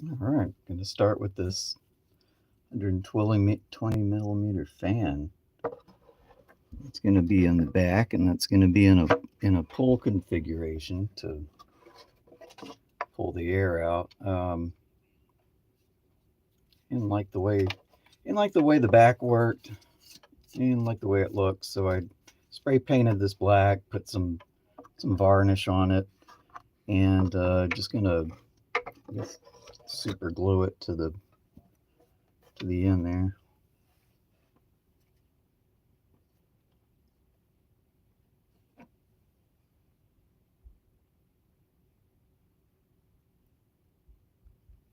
All right, going to start with this 120 millimeter fan. It's going to be in the back, and that's going to be in a pull configuration to pull the air out. And like the way, the back worked, and like the way it looks. So I spray painted this black, put some varnish on it, and just gonna, I guess, super glue it to the end there.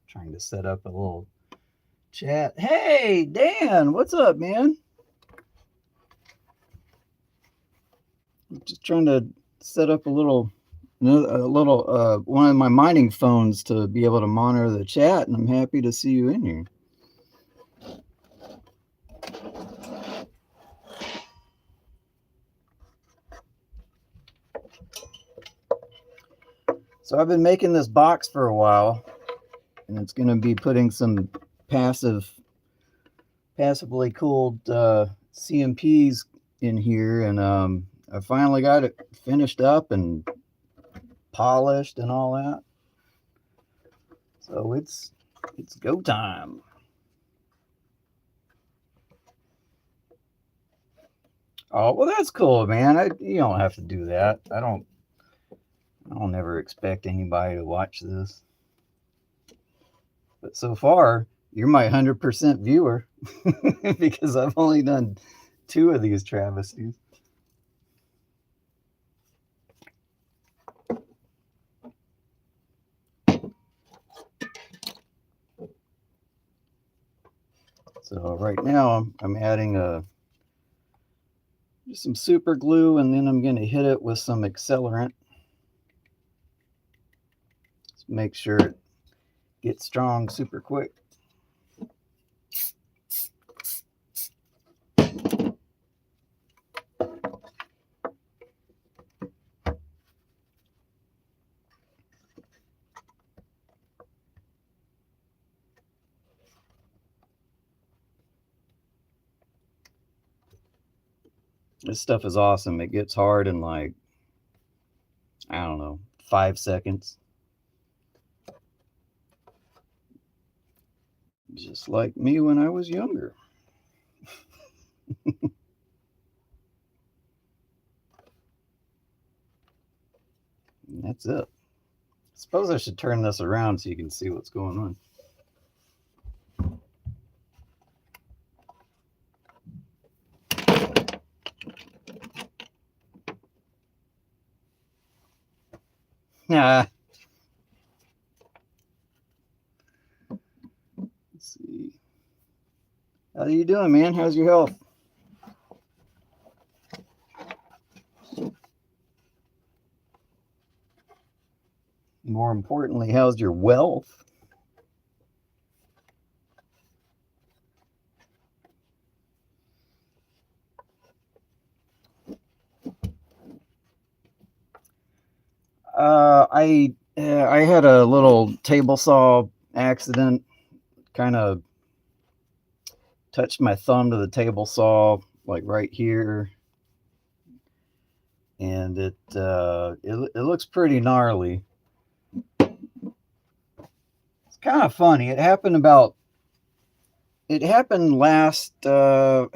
Trying to set up a little chat. Hey, Dan, what's up, man? I'm just trying to set up one of my mining phones to be able to monitor the chat, and I'm happy to see you in here. So I've been making this box for a while, and it's going to be putting some passively cooled CMPs in here, and I finally got it finished up and polished and all that. So it's go time. Oh well, that's cool, man. You don't have to do that. I don't ever expect anybody to watch this. But so far, you're my 100% viewer because I've only done 2 of these travesties. So right now I'm adding just some super glue, and then I'm going to hit it with some accelerant. Just make sure it gets strong super quick. This stuff is awesome. It gets hard in like, I don't know, 5 seconds. Just like me when I was younger. And that's it. Suppose I should turn this around so you can see what's going on. Yeah. Let's see. How you doing, man? How's your health? More importantly, how's your wealth? I had a little table saw accident. Kind of touched my thumb to the table saw, like right here, and it looks pretty gnarly. It's kind of funny. It happened last I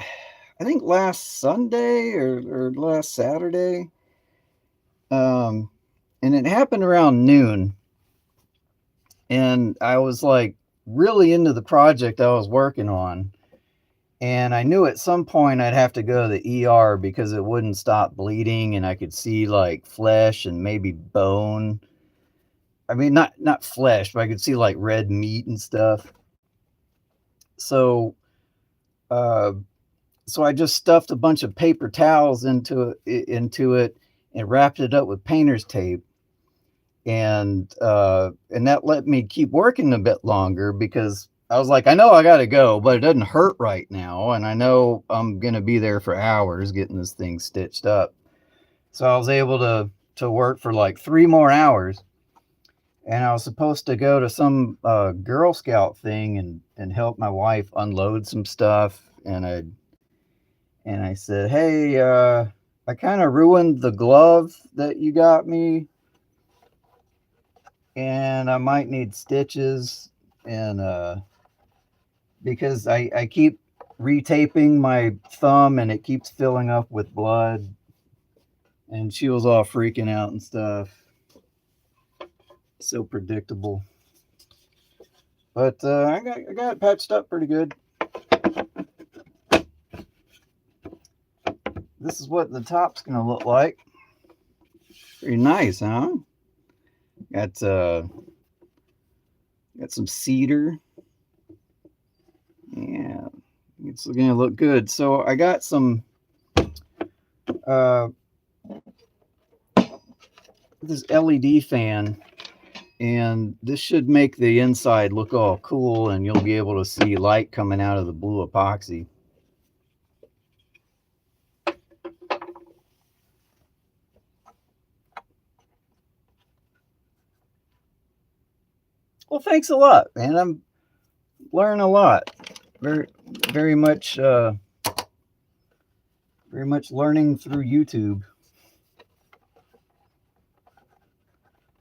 think last Sunday or last Saturday. And it happened around noon, and I was like really into the project I was working on, and I knew at some point I'd have to go to the ER because it wouldn't stop bleeding, and I could see like flesh and maybe bone. I mean, not flesh, but I could see like red meat and stuff. So, uh, so I just stuffed a bunch of paper towels into it and wrapped it up with painter's tape, and that let me keep working a bit longer because I was like, I know I got to go, but it doesn't hurt right now, and I know I'm gonna be there for hours getting this thing stitched up. So I was able to work for like 3 more hours, and I was supposed to go to some Girl Scout thing and help my wife unload some stuff. And I said, "Hey, I kind of ruined the glove that you got me, and I might need stitches, and because I keep retaping my thumb and it keeps filling up with blood." And she was all freaking out and stuff. So predictable. But I got it patched up pretty good. This is what the top's gonna look like. Pretty nice, huh? Got some cedar. Yeah, it's gonna look good. So I got some this LED fan, and this should make the inside look all cool, and you'll be able to see light coming out of the blue epoxy. Well, thanks a lot, man. I'm learning a lot. Very much learning through YouTube.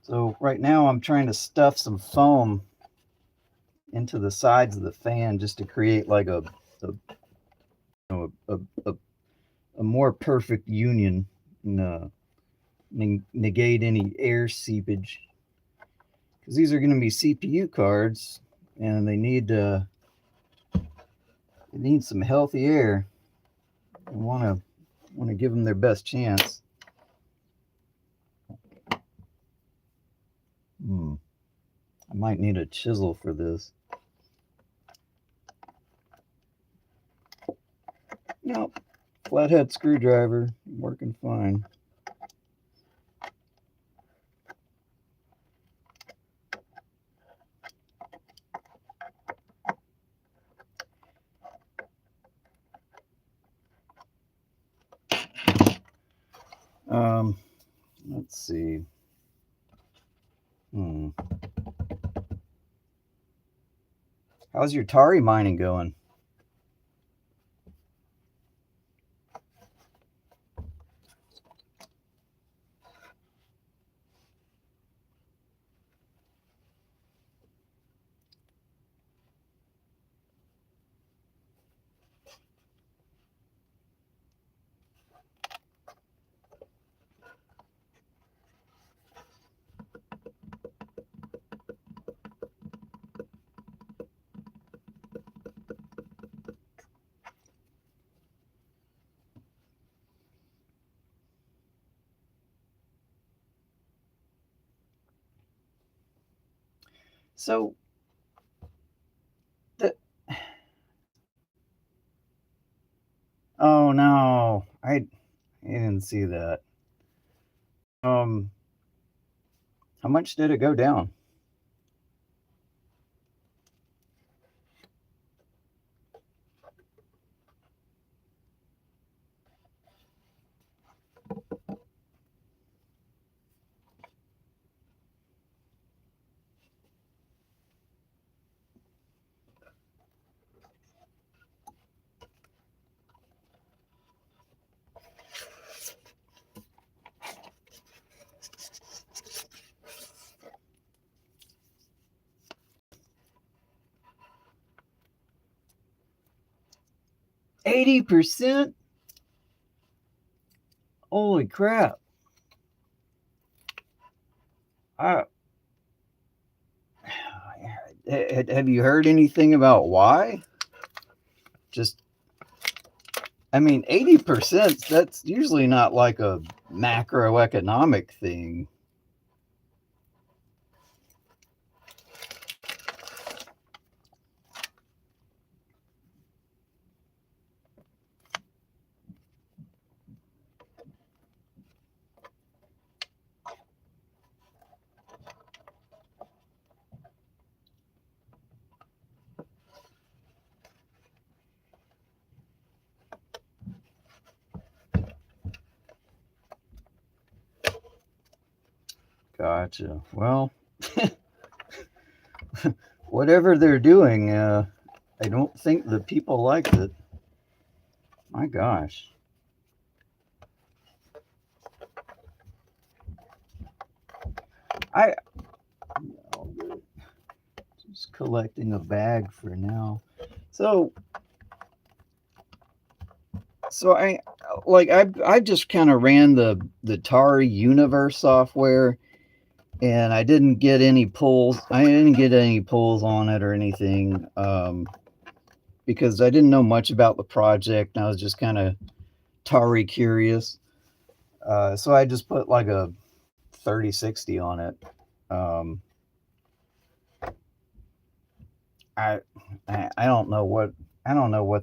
So right now I'm trying to stuff some foam into the sides of the fan just to create like a more perfect union and negate any air seepage. Because these are going to be CPU cards, and they need some healthy air. I want to give them their best chance. I might need a chisel for this. Nope, flathead screwdriver, working fine. Let's see. How's your Tari mining going? So, oh no, I didn't see that. How much did it go down? %? Holy crap. Have you heard anything about why? I mean, 80%, that's usually not like a macroeconomic thing. Gotcha. Well, whatever they're doing, I don't think the people liked it. My gosh. I just collecting a bag for now. So I just kind of ran the Tari Universe software, and I didn't get any pulls. I didn't get any pulls on it or anything, because I didn't know much about the project, and I was just kind of Tari curious. So I just put like a 3060 on it. Um, I I don't know what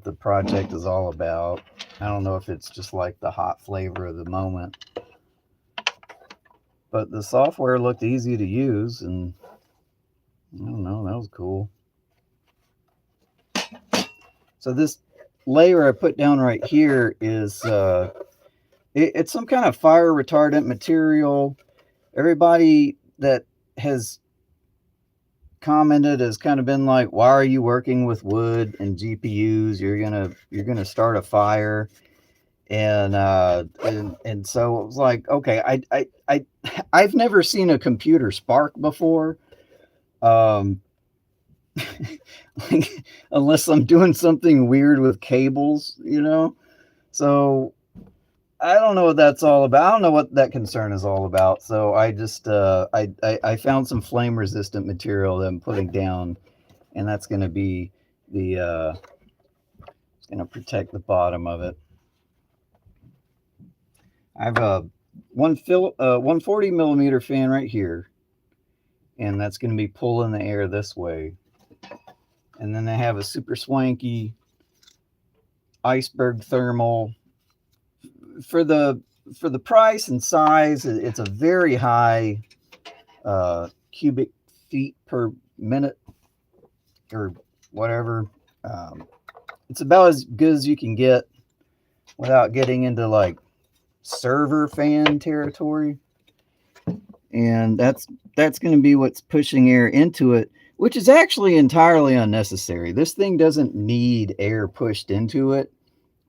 the project is all about. I don't know if it's just like the hot flavor of the moment. But the software looked easy to use, and I don't know, that was cool. So this layer I put down right here is it's some kind of fire retardant material. Everybody that has commented has kind of been like, why are you working with wood and GPUs? You're gonna start a fire. And so it was like, okay, I've never seen a computer spark before. Like, unless I'm doing something weird with cables, you know? So I don't know what that's all about. I don't know what that concern is all about. So I just I found some flame resistant material that I'm putting down, and that's going to be the it's going to protect the bottom of it. I have a 140 millimeter fan right here, and that's going to be pulling the air this way. And then I have a super swanky iceberg thermal. For the price and size, it's a very high cubic feet per minute or whatever. It's about as good as you can get without getting into like server fan territory. And that's going to be what's pushing air into it, which is actually entirely unnecessary. This thing doesn't need air pushed into it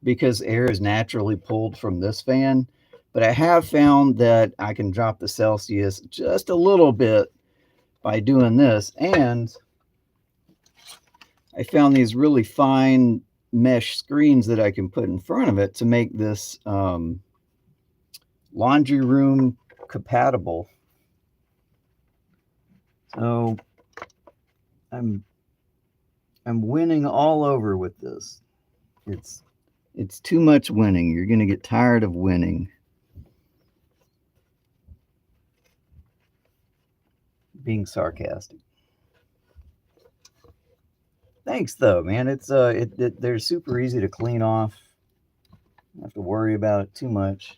because air is naturally pulled from this fan. But I have found that I can drop the Celsius just a little bit by doing this. And I found these really fine mesh screens that I can put in front of it to make this laundry room compatible. So I'm winning all over with this. It's too much winning. You're going to get tired of winning. Being sarcastic. Thanks though, man. It's they're super easy to clean off. Don't have to worry about it too much.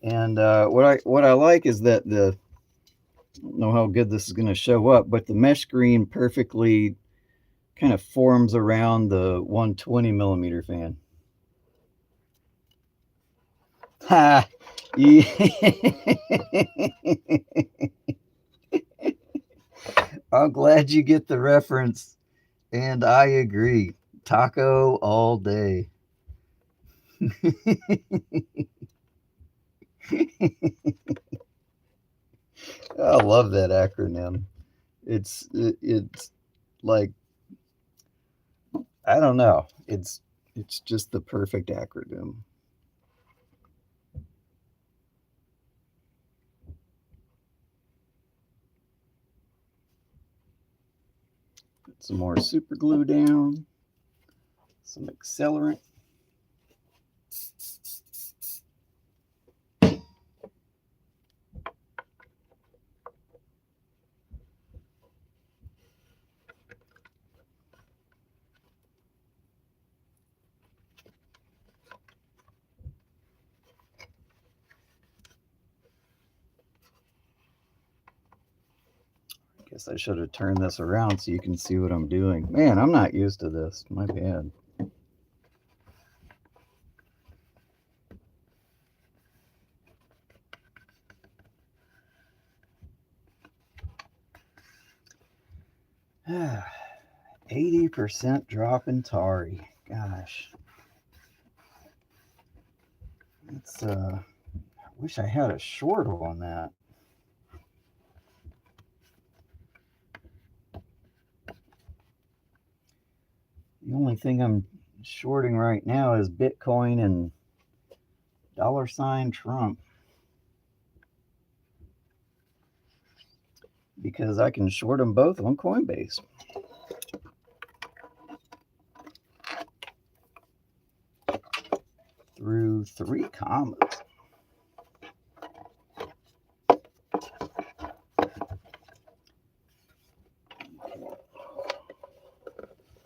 And what I like is that I don't know how good this is going to show up, but the mesh screen perfectly kind of forms around the 120 millimeter fan. Ha! I'm glad you get the reference, and I agree. Taco all day. I love that acronym. It's like, I don't know. It's just the perfect acronym. Put some more super glue down. Some accelerant. Guess I should have turned this around so you can see what I'm doing. Man, I'm not used to this. My bad. 80% drop in Tari. Gosh. It's I wish I had a short on that. The only thing I'm shorting right now is Bitcoin and $Trump. Because I can short them both on Coinbase. Through 3 commas.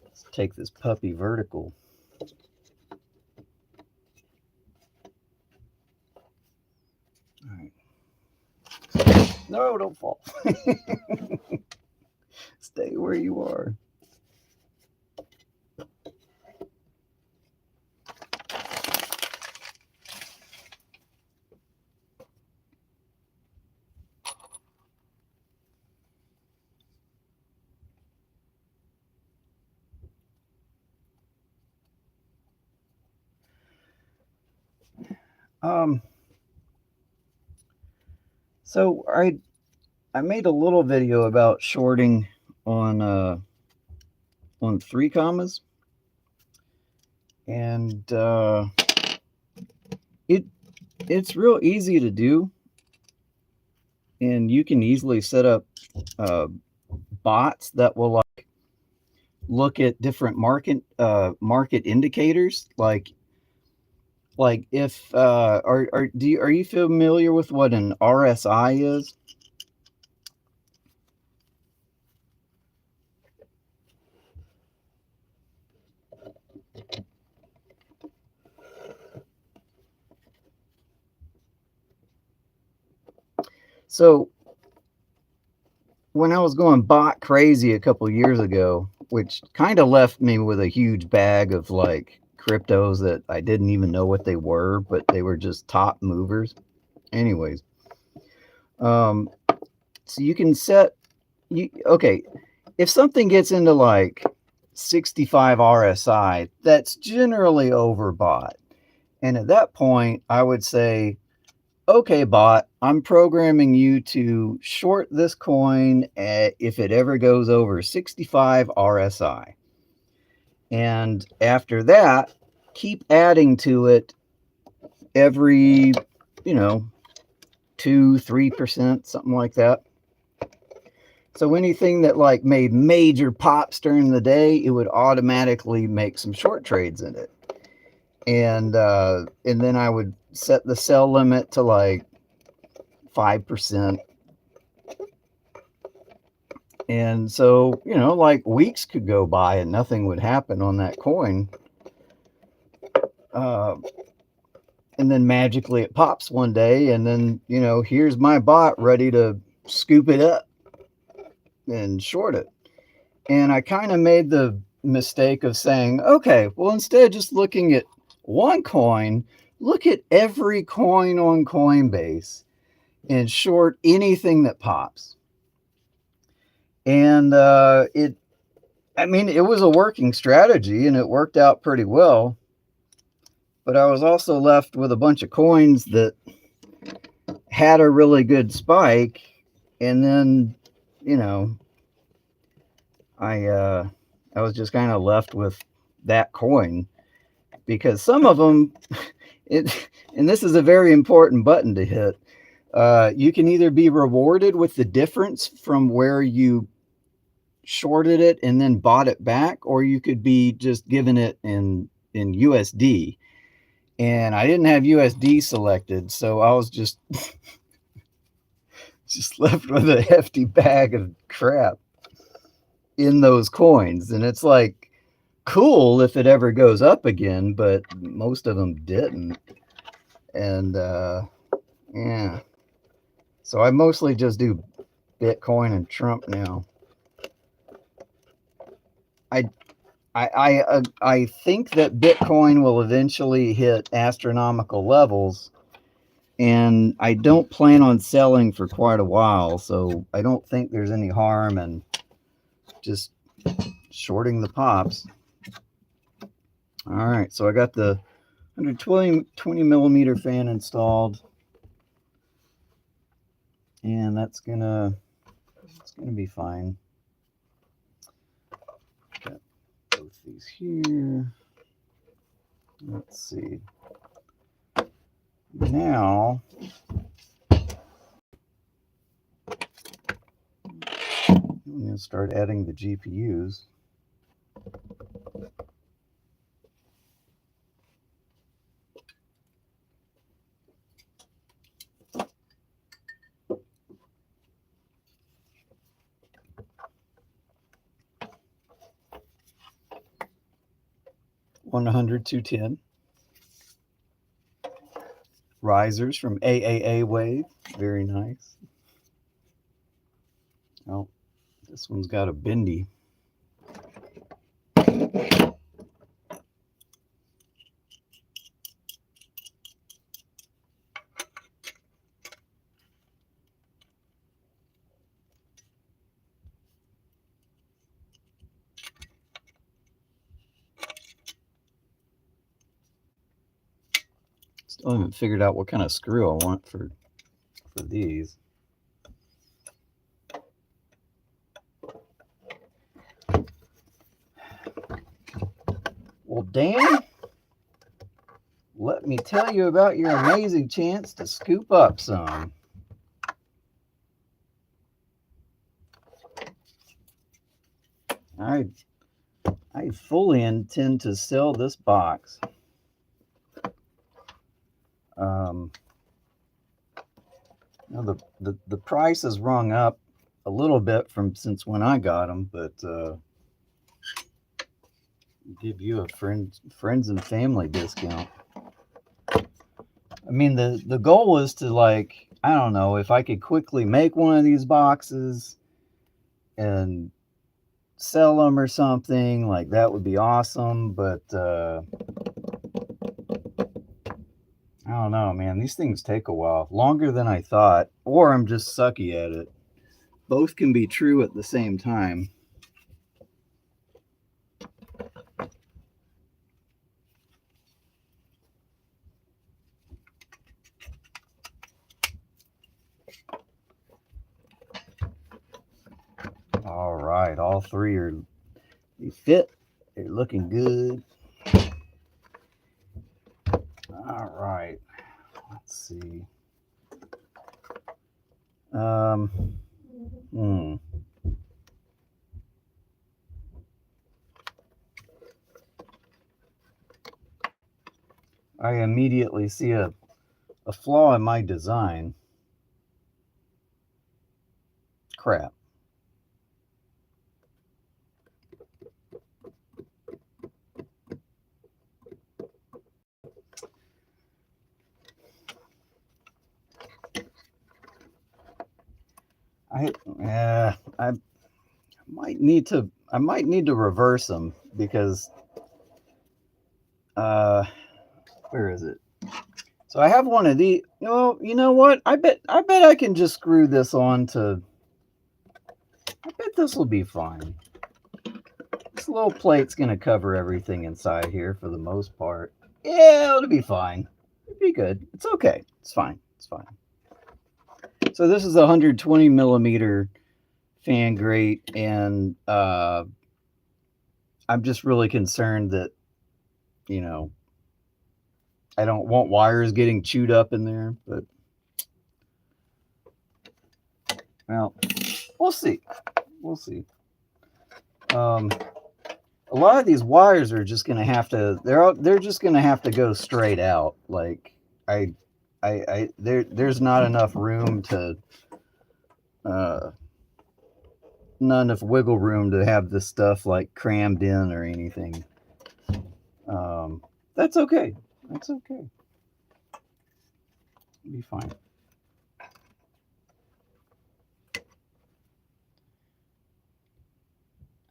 Let's take this puppy vertical. All right. No, don't fall. Stay where you are. So I made a little video about shorting on 3 commas, and it's real easy to do, and you can easily set up bots that will like look at different market indicators, like if are you familiar with what an RSI is? So when I was going bot crazy a couple years ago, which kind of left me with a huge bag of like cryptos that I didn't even know what they were, but they were just top movers. Anyways, so you can set okay, if something gets into like 65 RSI, that's generally overbought. And at that point, I would say, okay, bot, I'm programming you to short this coin if it ever goes over 65 RSI. And after that, keep adding to it every, 2-3%, something like that. So anything that like made major pops during the day, it would automatically make some short trades in it. And then I would set the sell limit to like 5%. And so, like weeks could go by and nothing would happen on that coin. And then magically it pops one day, and then, here's my bot ready to scoop it up and short it. And I kind of made the mistake of saying, okay, well, instead of just looking at one coin, look at every coin on Coinbase and short anything that pops. And it was a working strategy and it worked out pretty well. But I was also left with a bunch of coins that had a really good spike. And then, I was just kind of left with that coin, because some of them, and this is a very important button to hit. You can either be rewarded with the difference from where you shorted it and then bought it back, or you could be just given it in USD. And I didn't have USD selected, so I was just left with a hefty bag of crap in those coins. And it's like cool if it ever goes up again, but most of them didn't. And yeah, so I mostly just do Bitcoin and Trump now. I think that Bitcoin will eventually hit astronomical levels, and I don't plan on selling for quite a while, so I don't think there's any harm in just shorting the pops. All right, so I got the 120 millimeter fan installed, and it's gonna be fine. Got both these here. Let's see. Now I'm gonna start adding the GPUs. $100, $210. Risers from AAA Wave, very nice. Oh, this one's got a bendy. Still haven't figured out what kind of screw I want for these. Well, Dan, let me tell you about your amazing chance to scoop up some. I fully intend to sell this box. You know, the price has rung up a little bit from since when I got them, but give you a friends and family discount. I mean, the goal was to, like, I don't know, if I could quickly make one of these boxes and sell them or something, like that would be awesome. But I don't know, man. These things take a while, longer than I thought, or I'm just sucky at it. Both can be true at the same time. All right, all three they fit. They're looking good. All right, let's see. I immediately see a flaw in my design. Crap. I might need to reverse them, because where is it? So I have one of these. Oh, you know what? I bet I can just screw this on to. I bet this will be fine. This little plate's gonna cover everything inside here for the most part. Yeah, it'll be fine. It'll be good. It's okay. It's fine. It's fine. So this is a 120 millimeter fan grate, and I'm just really concerned that, you know, I don't want wires getting chewed up in there, but well, we'll see. We'll see. A lot of these wires are just gonna have to. They're just gonna have to go straight out. Like there's not enough room to. Not enough wiggle room to have this stuff like crammed in or anything. That's okay. That's okay. It'll be fine.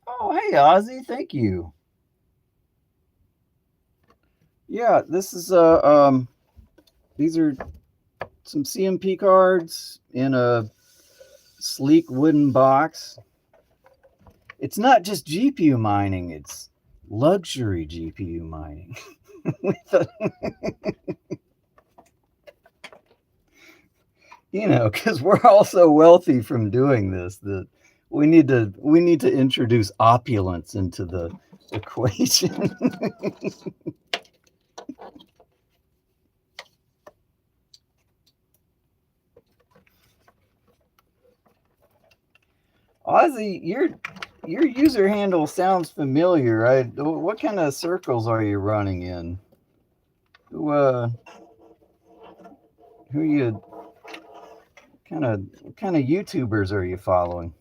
Oh, hey, Ozzy. Thank you. Yeah, this is these are some CMP cards in a sleek wooden box. it's not just GPU mining, it's luxury GPU mining. You know, because we're all so wealthy from doing this that we need to introduce opulence into the equation. Ozzy, your user handle sounds familiar. Right? What kind of circles are you running in? Who you what kind of YouTubers are you following?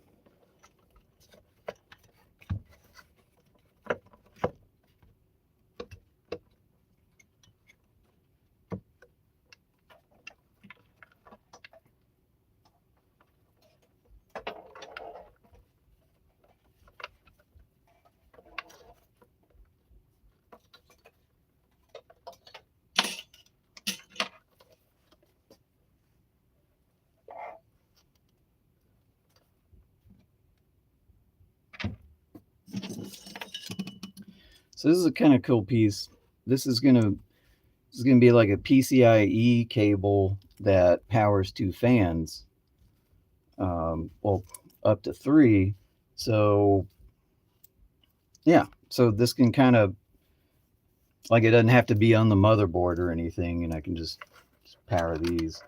So this is a kind of cool piece. This is gonna be like a PCIe cable that powers 2 fans. Well, up to 3. So yeah, so this can kind of, like, it doesn't have to be on the motherboard or anything, and I can just power these.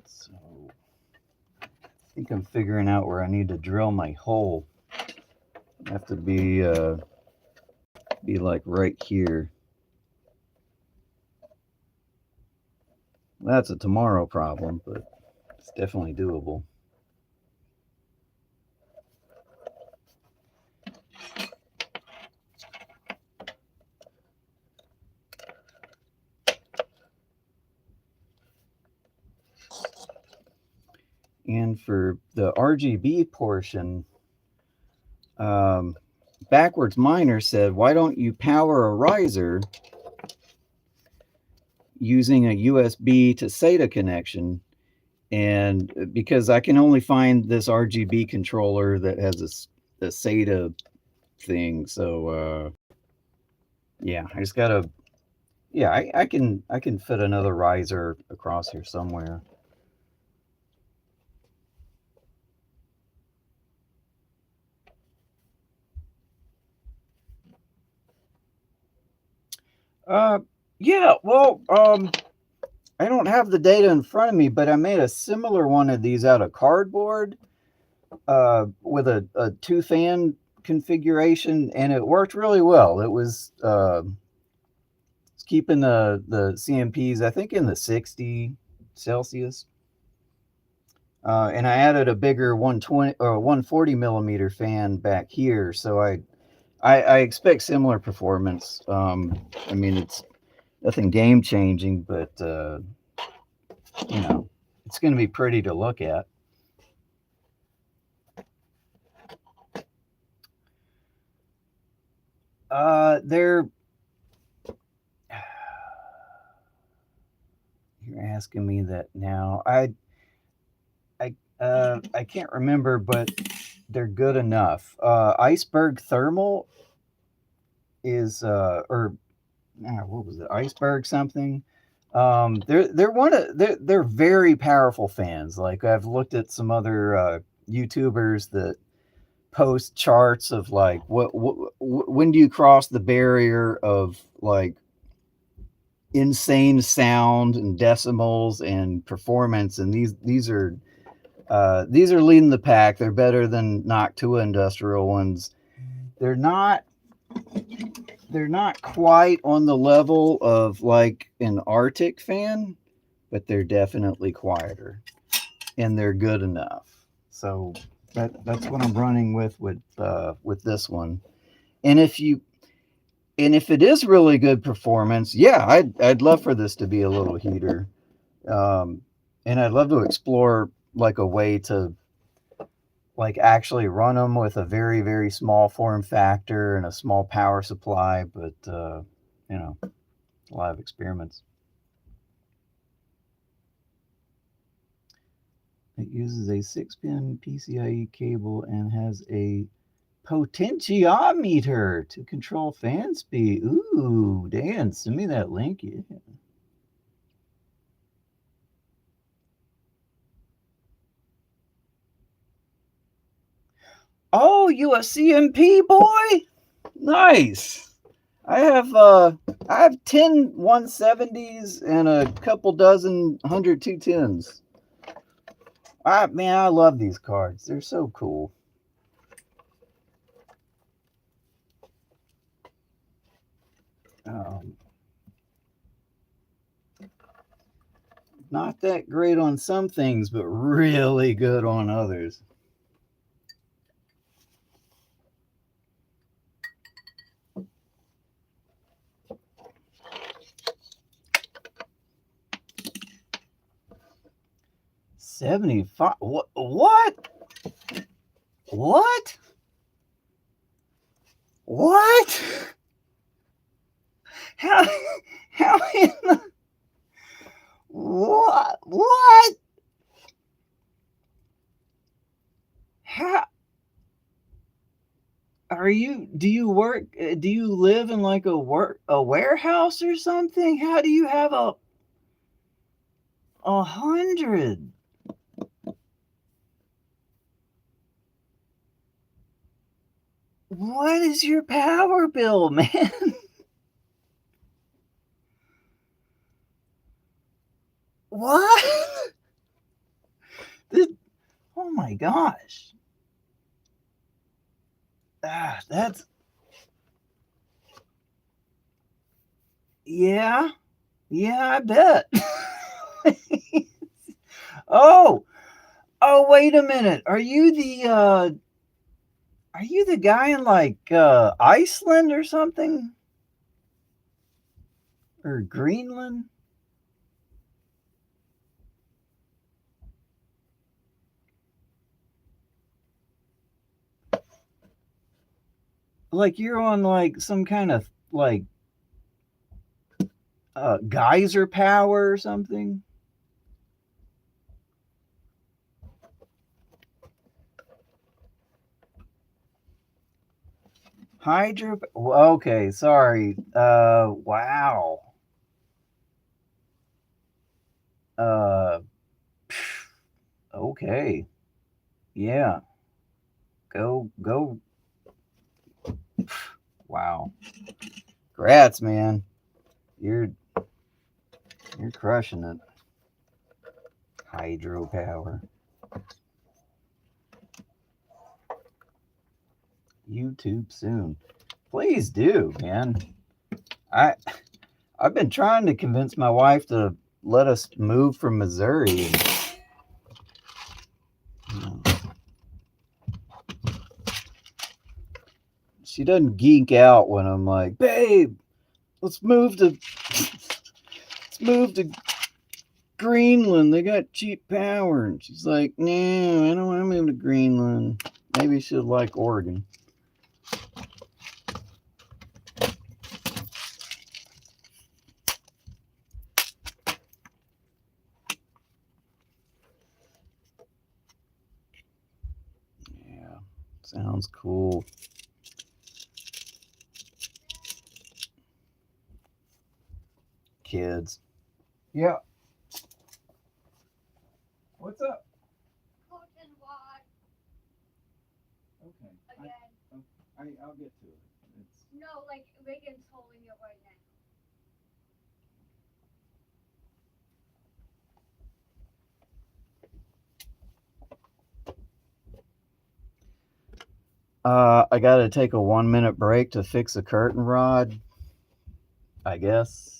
So I think I'm figuring out where I need to drill my hole. I have to be like right here. That's a tomorrow problem, but it's definitely doable. And for the RGB portion, Backwards Miner said, why don't you power a riser using a USB to SATA connection? And because I can only find this RGB controller that has a SATA thing. So yeah, I just gotta, yeah, I can fit another riser across here somewhere. Yeah, well, I don't have the data in front of me, but I made a similar one of these out of cardboard with a 2-fan configuration, and it worked really well. It was keeping the CMPs, I think, in the 60 Celsius. And I added a bigger 120 or 140 millimeter fan back here, so I expect similar performance. I mean, it's nothing game changing, but you know, it's going to be pretty to look at. They're You're asking me that now. I can't remember, but they're good enough. Iceberg Thermal is or what was it? Iceberg something. They're very powerful fans. Like, I've looked at some other YouTubers that post charts of like when do you cross the barrier of like insane sound and decibels and performance, and these are leading the pack. They're better than Noctua industrial ones. They're not quite on the level of like an Arctic fan, but they're definitely quieter, and they're good enough. So that's what I'm running with this one. And if you And if it is really good performance, yeah, I'd love for this to be a little heater. Um, and I'd love to explore like a way to like actually run them with a very, very small form factor and a small power supply, but you know, a lot of experiments. It uses a 6-pin PCIe cable and has a potentiometer to control fan speed. Ooh, Dan, send me that link. Yeah. Oh, you a CMP boy? Nice. I have I have 10 170s and a couple dozen 100 210s. I love these cards. They're so cool. Um, not that great on some things, but really good on others. $75. What? What? What? What? How? How in the what? What? How are you? Do you work? Do you live in like a warehouse or something? How do you have a hundred? What is your power bill, man? What? This, oh my gosh. That's yeah. Yeah, I bet. Oh, oh, wait a minute. Are you the guy in like Iceland or something? Or Greenland? Like you're on like some kind of like geyser power or something? Hydro. Okay, sorry. Wow. Uh, okay. Yeah. Go. Wow. Grats, man. You're you're crushing it. Hydropower. YouTube soon. Please do, man. I I've been trying to convince my wife to let us move from Missouri. She doesn't geek out when I'm like, babe, let's move to let's move to Greenland. They got cheap power. And she's like, no, I don't want to move to Greenland. Maybe she'll like Oregon. Yeah, sounds cool. Kids. Yeah. What's up? Okay. I'll get to it. No, like Reagan's holding it right now. I got to take a 1-minute break to fix a curtain rod, I guess.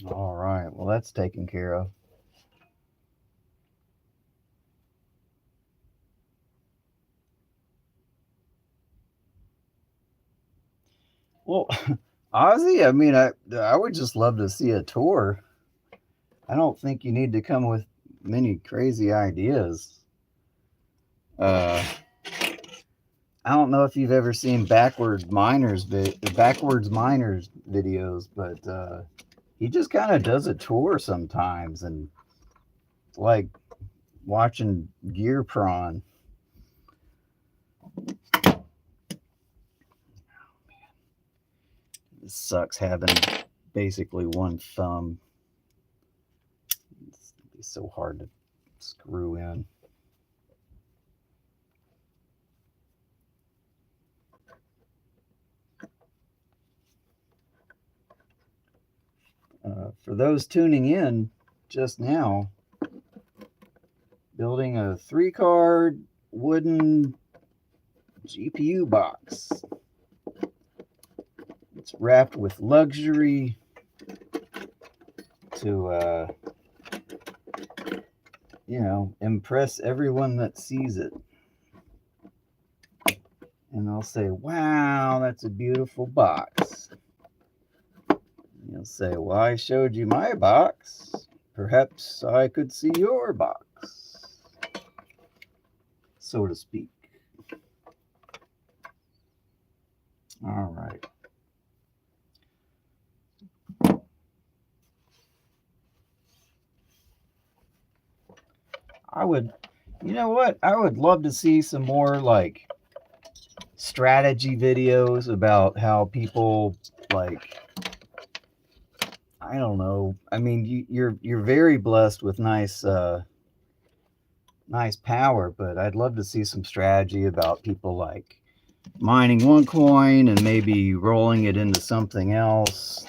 All right, well, that's taken care of. Well, Ozzy, I mean, I would just love to see a tour. I don't think you need to come with many crazy ideas. Uh, I don't know if you've ever seen backwards miners videos, but he just kind of does a tour sometimes, and like watching gear prawn. It sucks having basically one thumb. It's so hard to screw in. For those tuning in just now, building a 3-card wooden GPU box. It's wrapped with luxury to, impress everyone that sees it. And they'll say, wow, that's a beautiful box. You'll say, well, I showed you my box. Perhaps I could see your box, so to speak. All right. You know what? I would love to see some more like strategy videos about how people like, I don't know. I mean, you're very blessed with nice power, but I'd love to see some strategy about people like mining one coin and maybe rolling it into something else.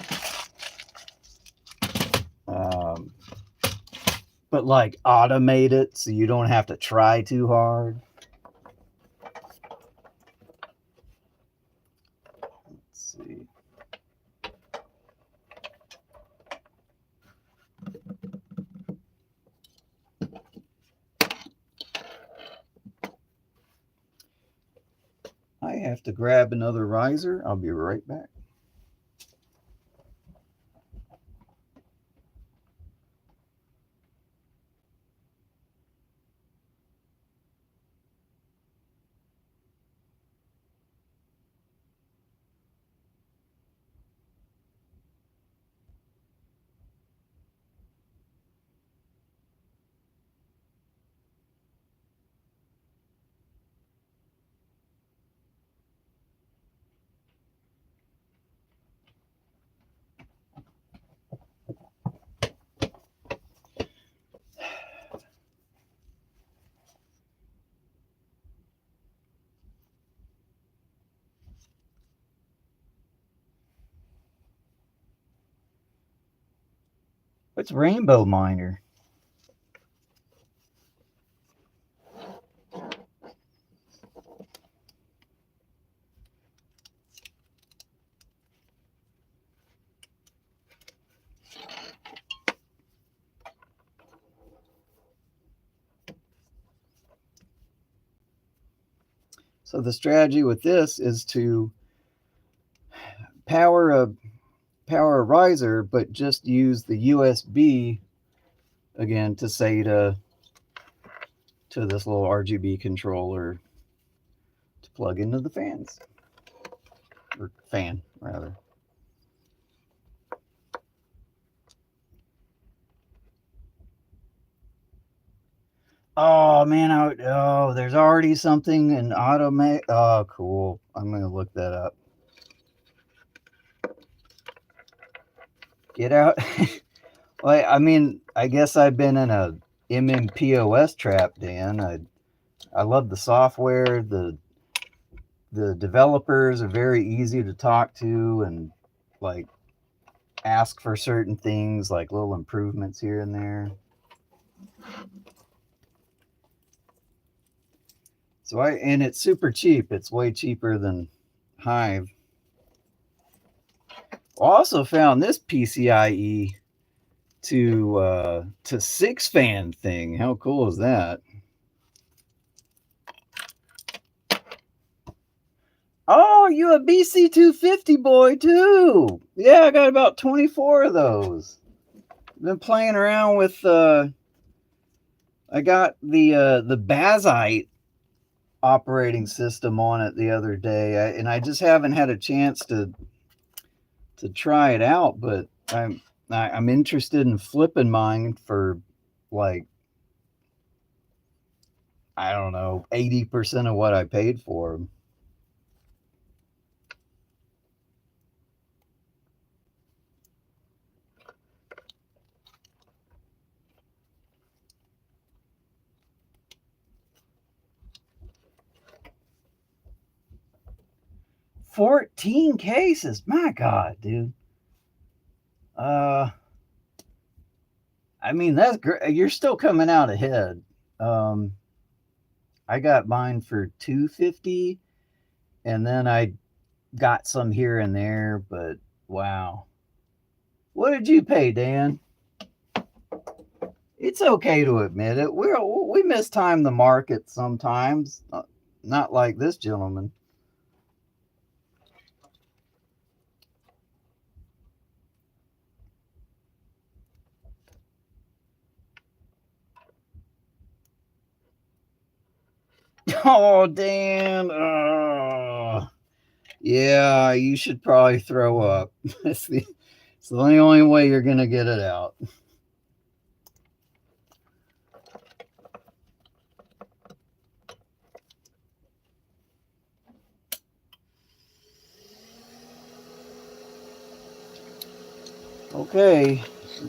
But like automate it so you don't have to try too hard. Let's see. I have to grab another riser. I'll be right back. What's Rainbow Miner? So the strategy with this is to power a riser, but just use the USB again to SATA to this little RGB controller to plug into the fans, or fan rather. Oh man, there's already something in automate. Oh, cool. I'm gonna look that up. Get out. Well, I mean, I guess I've been in a MMPOS trap, Dan. I love the software. The developers are very easy to talk to and like ask for certain things, like little improvements here and there. And it's super cheap. It's way cheaper than Hive. Also found this PCIe to 6-fan thing. How cool is that? Oh, you a BC250 boy too? Yeah, I got about 24 of those. Been playing around with I got the Bazite operating system on it the other day, and I just haven't had a chance to try it out, but I'm interested in flipping mine for, like, I don't know, 80% of what I paid for them. $14 cases, my God, dude. I mean, that's great. You're still coming out ahead. I got mine for $250, and then I got some here and there, but wow. What did you pay, Dan? It's okay to admit it. We mistime the market sometimes. Not like this gentleman. Oh, Dan. Yeah, you should probably throw up. It's the only way you're going to get it out. Okay,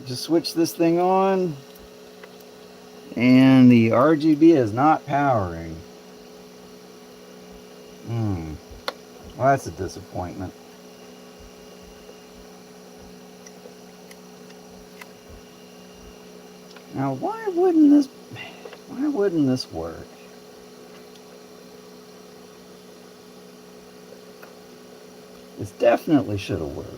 just switch this thing on. And the RGB is not powering. Well, that's a disappointment. Now, why wouldn't this work? This definitely should have worked.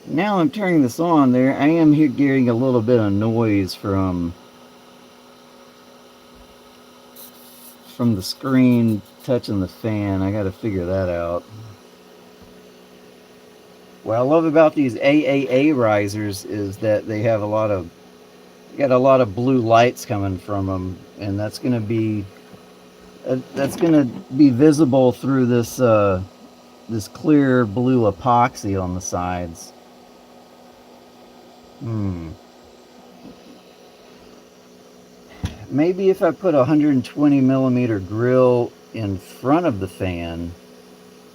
Now I'm turning this on there. I am here getting a little bit of noise from the screen touching the fan. I got to figure that out. What I love about these AAA risers is that they have a lot of blue lights coming from them, and that's going to be visible through this this clear blue epoxy on the sides. Maybe if I put a 120 millimeter grill in front of the fan,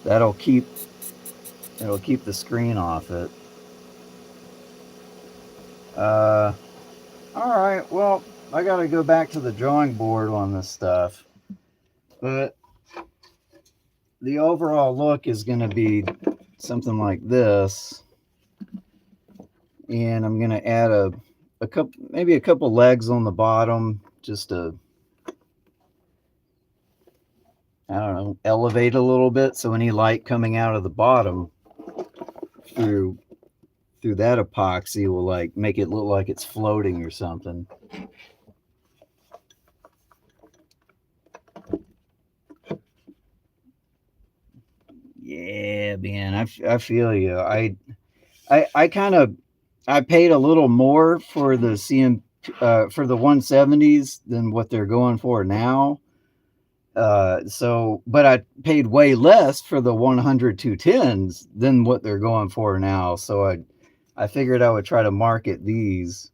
it'll keep the screen off it. All right, well, I got to go back to the drawing board on this stuff, but the overall look is going to be something like this, and I'm going to add maybe a couple legs on the bottom, just to, I don't know, elevate a little bit so any light coming out of the bottom through that epoxy will, like, make it look like it's floating or something. Yeah, man, I feel you. I paid a little more for the for the 170s than what they're going for now. But I paid way less for the 100 210s than what they're going for now. So I figured I would try to market these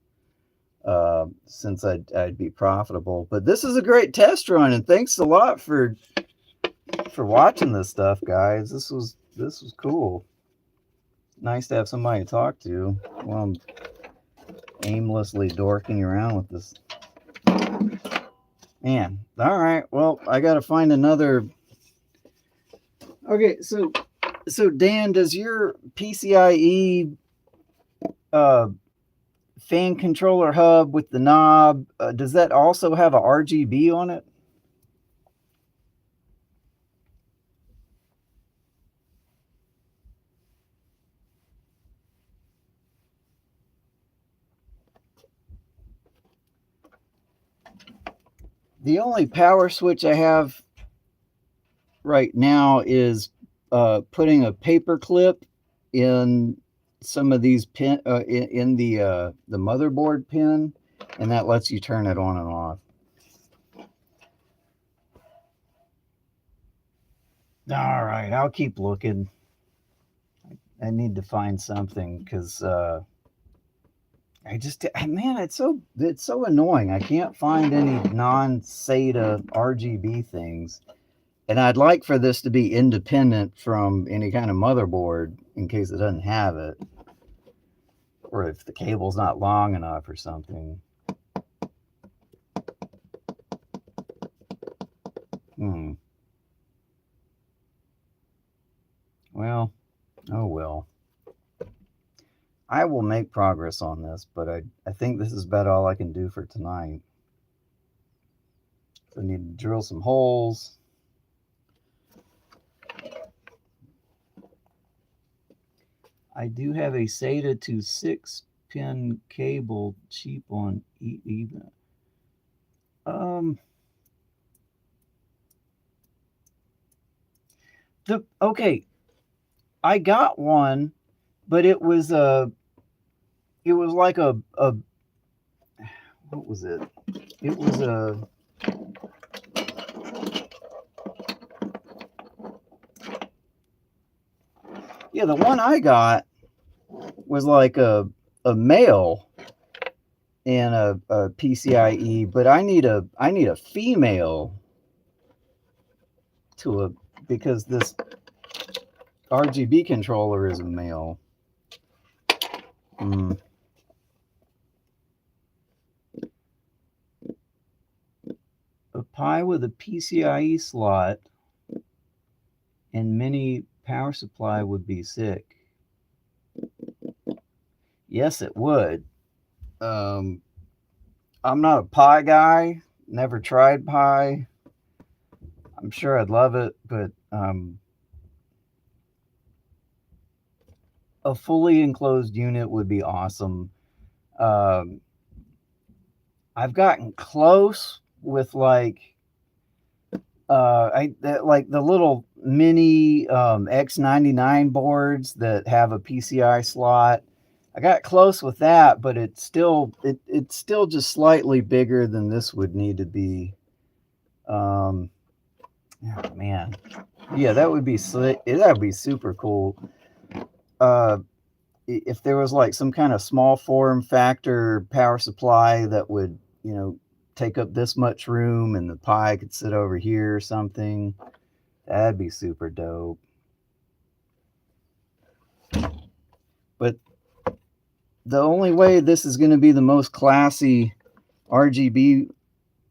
since I'd be profitable. But this is a great test run, and thanks a lot for watching this stuff, guys. This was cool. Nice to have somebody to talk to while I'm aimlessly dorking around with this. Man, all right. Well, I got to find another. Okay, so Dan, does your PCIe fan controller hub with the knob, does that also have a RGB on it? The only power switch I have right now is putting a paper clip in some of these pin in the motherboard pin, and that lets you turn it on and off. All right, I'll keep looking. I need to find something because man, it's so annoying. I can't find any non-SATA RGB things. And I'd like for this to be independent from any kind of motherboard in case it doesn't have it. Or if the cable's not long enough or something. Well, oh well. I will make progress on this, but I think this is about all I can do for tonight. So I need to drill some holes. I do have a SATA to 6-pin cable cheap on even. Okay, I got one, but it was like a what was it? It was a yeah, the one I got was like a male and a PCIe, but I need a female because this RGB controller is a male. A Pi with a PCIe slot and mini power supply would be sick. Yes, it would. I'm not a Pi guy. Never tried Pi. I'm sure I'd love it, but a fully enclosed unit would be awesome. I've gotten close with like like the little mini X99 boards that have a PCI slot. I got close with that, but it's still just slightly bigger than this would need to be. Oh man, yeah, that would be super cool. If there was like some kind of small form factor power supply that would, take up this much room and the Pi could sit over here or something, that'd be super dope. But the only way this is going to be the most classy RGB,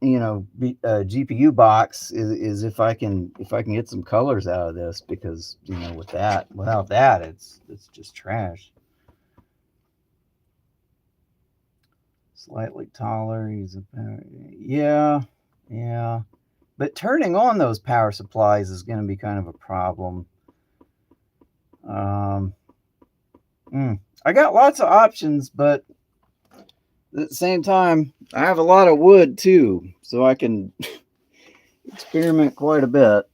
GPU box is if I can get some colors out of this, because without that it's just trash. Slightly taller, yeah, but turning on those power supplies is going to be kind of a problem. I got lots of options, but at the same time, I have a lot of wood too, so I can experiment quite a bit.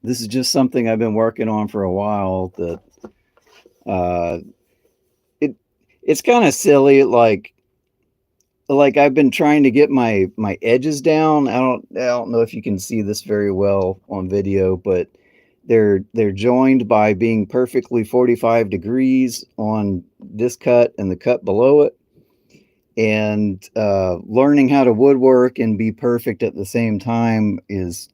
This is just something I've been working on for a while. It's kind of silly, like I've been trying to get my edges down. I don't know if you can see this very well on video, but they're joined by being perfectly 45 degrees on this cut and the cut below it. And learning how to woodwork and be perfect at the same time it's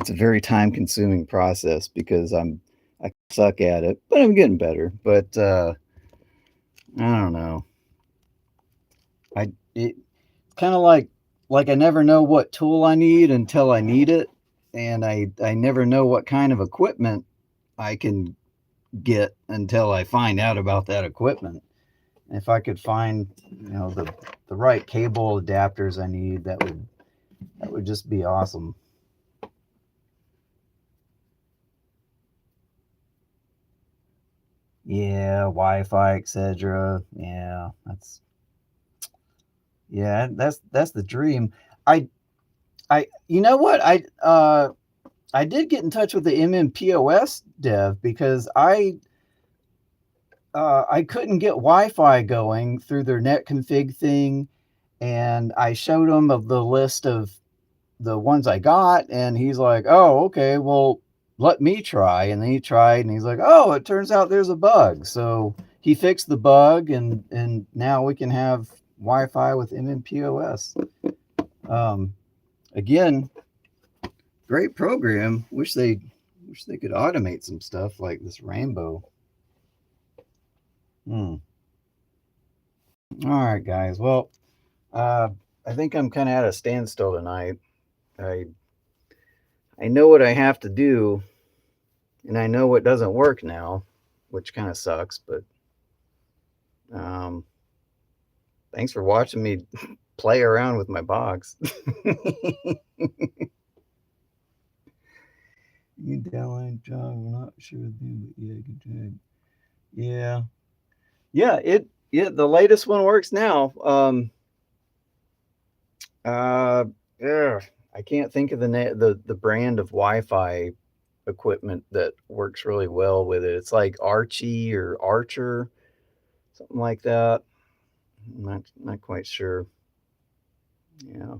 a very time consuming process, because I suck at it, but I'm getting better. But I don't know. It's kind of like I never know what tool I need until I need it, and I never know what kind of equipment I can get until I find out about that equipment. If I could find, the right cable adapters I need, that would just be awesome. Yeah, Wi-Fi, etc. That's the dream. I you know what? I did get in touch with the MMPOS dev because I couldn't get Wi-Fi going through their net config thing, and I showed him of the list of the ones I got, and he's like, "Oh, okay, well, let me try." And then he tried, and he's like, "Oh, it turns out there's a bug." So he fixed the bug, and now we can have Wi-Fi with MMPOS. Um, Again, great program. Wish they could automate some stuff like this rainbow. Hmm. All right, guys. Well, uh, I think I'm kind of at a standstill tonight. I I know what I have to do, and I know what doesn't work now, which kind of sucks. But um, thanks for watching me play around with my box. You downline job. I'm not sure with you, but yeah, good job. Yeah, yeah. The latest one works now. Uh, ugh, I can't think of the brand of Wi-Fi equipment that works really well with it. It's like Archie or Archer, something like that. I'm not quite sure. Yeah.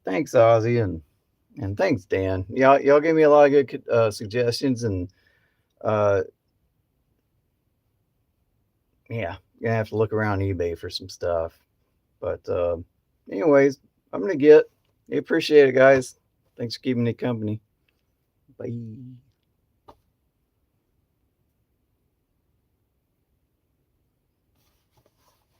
Thanks, Ozzy, and thanks, Dan. Y'all gave me a lot of good suggestions, and uh, yeah, gonna have to look around eBay for some stuff. But anyways, I'm gonna get. I appreciate it, guys. Thanks for keeping me company. Bye.